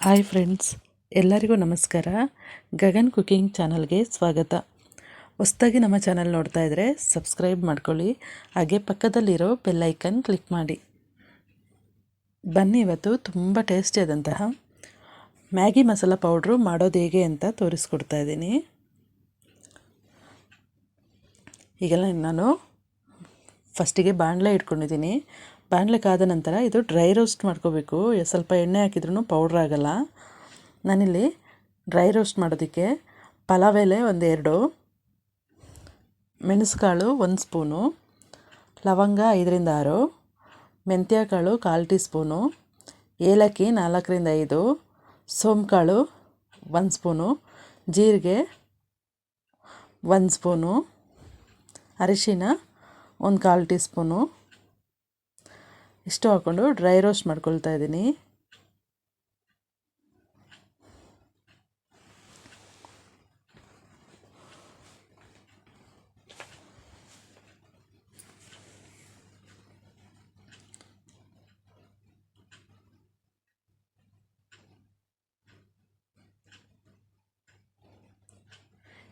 Hi friends, ಎಲ್ಲರಿಗೂ ನಮಸ್ಕಾರ. Gagan cooking ಚಾನಲ್ಗೆ ಸ್ವಾಗತ. ಹೊಸದಾಗಿ ನಮ್ಮ ಚಾನಲ್ ನೋಡ್ತಾ ಇದ್ದರೆ ಸಬ್ಸ್ಕ್ರೈಬ್ ಮಾಡ್ಕೊಳ್ಳಿ, ಹಾಗೆ ಪಕ್ಕದಲ್ಲಿರೋ ಬೆಲ್ ಐಕನ್ ಕ್ಲಿಕ್ ಮಾಡಿ. ಬನ್ನಿ ಇವತ್ತು ತುಂಬ ಟೇಸ್ಟಿಯಾದಂತಹ ಮ್ಯಾಗಿ ಮಸಾಲ ಪೌಡ್ರು ಮಾಡೋದು ಹೇಗೆ ಅಂತ ತೋರಿಸ್ಕೊಡ್ತಾ ಇದ್ದೀನಿ. ಈಗೆಲ್ಲ ನಾನು ಫಸ್ಟಿಗೆ ಬಾಣಲೆ ಇಟ್ಕೊಂಡಿದ್ದೀನಿ. ಬಾಣಲೆ ಕಾದ ನಂತರ ಇದು ಡ್ರೈ ರೋಸ್ಟ್ ಮಾಡ್ಕೋಬೇಕು. ಸ್ವಲ್ಪ ಎಣ್ಣೆ ಹಾಕಿದ್ರೂ ಪೌಡ್ರ್ ಆಗೋಲ್ಲ. ನಾನಿಲ್ಲಿ ಡ್ರೈ ರೋಸ್ಟ್ ಮಾಡೋದಕ್ಕೆ ಪಲಾವ್ ಎಲೆ 1-2, ಮೆಣಸುಕಾಳು 1 ಸ್ಪೂನು, ಲವಂಗ 5-6, ಮೆಂತ್ಯ ಕಾಳು 1/4 ಟೀ ಸ್ಪೂನು, ಏಲಕ್ಕಿ 4-5, ಸೋಂಕಾಳು 1 ಸ್ಪೂನು, ಜೀರಿಗೆ 1 ಸ್ಪೂನು, ಅರಿಶಿನ 1/4 ಟೀ ಸ್ಪೂನು ಇಷ್ಟು ಹಾಕ್ಕೊಂಡು ಡ್ರೈ ರೋಸ್ಟ್ ಮಾಡ್ಕೊಳ್ತಾ ಇದ್ದೀನಿ.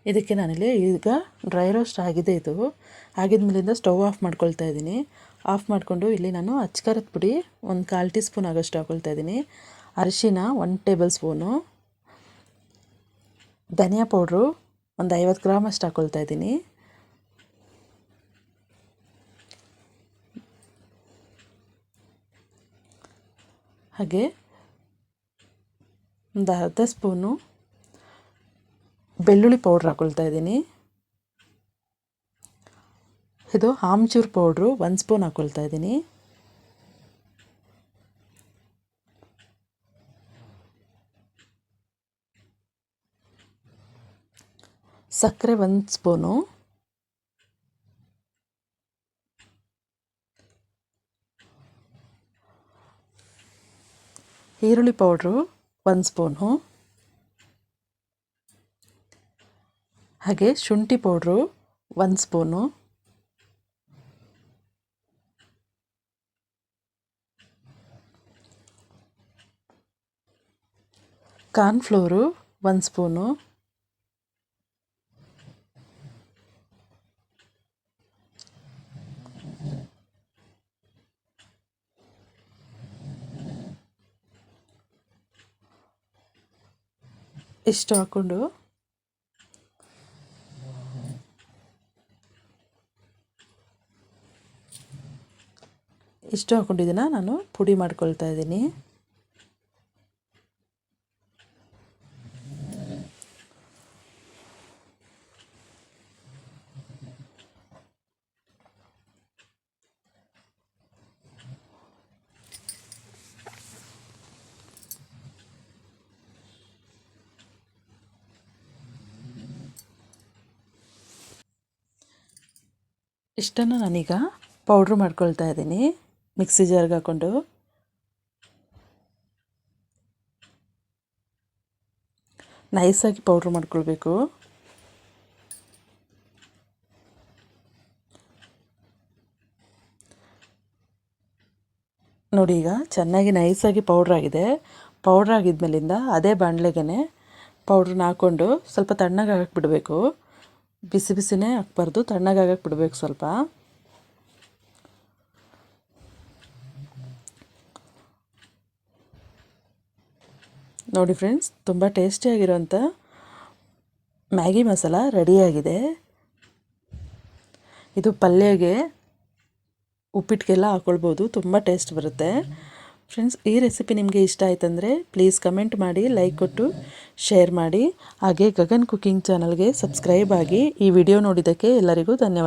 ಇದಕ್ಕೆ ನಾನಿಲ್ಲಿ ಈಗ ಡ್ರೈ ರೋಸ್ಟ್ ಆಗಿದೆ. ಇದು ಆಗಿದ್ಮೇಲಿಂದ ಸ್ಟವ್ ಆಫ್ ಮಾಡ್ಕೊಳ್ತಾ ಇದ್ದೀನಿ. ಆಫ್ ಮಾಡಿಕೊಂಡು ಇಲ್ಲಿ ನಾನು ಅಚ್ಕಾರದ ಪುಡಿ 1/4 ಟೀ ಸ್ಪೂನ್ ಆಗೋಷ್ಟು ಹಾಕ್ಕೊಳ್ತಾ ಇದ್ದೀನಿ. ಅರಿಶಿನ 1 ಟೇಬಲ್ ಸ್ಪೂನು, ಧನಿಯಾ ಪೌಡ್ರು 50 ಗ್ರಾಮ್ ಅಷ್ಟು ಹಾಕ್ಕೊಳ್ತಾ ಇದ್ದೀನಿ. ಹಾಗೆ ಒಂದು ಅರ್ಧ ಸ್ಪೂನು ಬೆಳ್ಳುಳ್ಳಿ ಪೌಡ್ರ್ ಹಾಕ್ಕೊಳ್ತಾ ಇದ್ದೀನಿ. ಇದು ಆಮ್ಚೂರ್ ಪೌಡ್ರು 1 ಸ್ಪೂನ್ ಹಾಕ್ಕೊಳ್ತಾ ಇದ್ದೀನಿ. ಸಕ್ಕರೆ 1 ಸ್ಪೂನು, ಈರುಳ್ಳಿ ಪೌಡ್ರು 1 ಸ್ಪೂನು, ಹಾಗೆ ಶುಂಠಿ ಪೌಡ್ರು 1 ಸ್ಪೂನು, ಕಾರ್ನ್ಫ್ಲೋರು 1 ಸ್ಪೂನು, ಇಷ್ಟು ಹಾಕ್ಕೊಂಡು ಇದನ್ನು ನಾನು ಪುಡಿ ಮಾಡ್ಕೊಳ್ತಾ ಇದ್ದೀನಿ. ಇಷ್ಟನ್ನು ನಾನೀಗ ಪೌಡ್ರು ಮಾಡ್ಕೊಳ್ತಾ ಇದ್ದೀನಿ. ಮಿಕ್ಸಿ ಜಾರ್ಗೆ ಹಾಕ್ಕೊಂಡು ನೈಸಾಗಿ ಪೌಡ್ರು ಮಾಡ್ಕೊಳ್ಬೇಕು. ನೋಡಿ, ಈಗ ಚೆನ್ನಾಗಿ ನೈಸಾಗಿ ಪೌಡ್ರ್ ಆಗಿದೆ. ಪೌಡ್ರ್ ಆಗಿದ್ಮೇಲಿಂದ ಅದೇ ಬಾಣಲೆಗೆ ಪೌಡ್ರನ್ನ ಹಾಕ್ಕೊಂಡು ಸ್ವಲ್ಪ ತಣ್ಣಗೆ ಆಗಕ್ಕೆ ಬಿಡಬೇಕು. ಬಿಸಿ ಬಿಸಿನೇ ಹಾಕ್ಬಾರ್ದು, ತಣ್ಣಗೆ ಆಗಕ್ಕೆ ಬಿಡಬೇಕು ಸ್ವಲ್ಪ. ನೋಡಿ ಫ್ರೆಂಡ್ಸ್, ತುಂಬ ಟೇಸ್ಟಿಯಾಗಿರೋಂಥ ಮ್ಯಾಗಿ ಮಸಾಲ ರೆಡಿಯಾಗಿದೆ. ಇದು ಪಲ್ಯಗೆ, ಉಪ್ಪಿಟ್ಟಿಗೆಲ್ಲ ಹಾಕ್ಕೊಳ್ಬೋದು, ತುಂಬ ಟೇಸ್ಟ್ ಬರುತ್ತೆ. ಫ್ರೆಂಡ್ಸ್, ಈ ರೆಸಿಪಿ ನಿಮಗೆ ಇಷ್ಟ ಆಯ್ತಂದರೆ ಪ್ಲೀಸ್ ಕಮೆಂಟ್ ಮಾಡಿ, ಲೈಕ್ ಕೊಟ್ಟು ಶೇರ್ ಮಾಡಿ. ಹಾಗೆ ಗಗನ್ ಕುಕಿಂಗ್ ಚಾನಲ್ಗೆ ಸಬ್ಸ್ಕ್ರೈಬ್ ಆಗಿ. ಈ ವಿಡಿಯೋ ನೋಡಿದ್ದಕ್ಕೆ ಎಲ್ಲರಿಗೂ ಧನ್ಯವಾದ.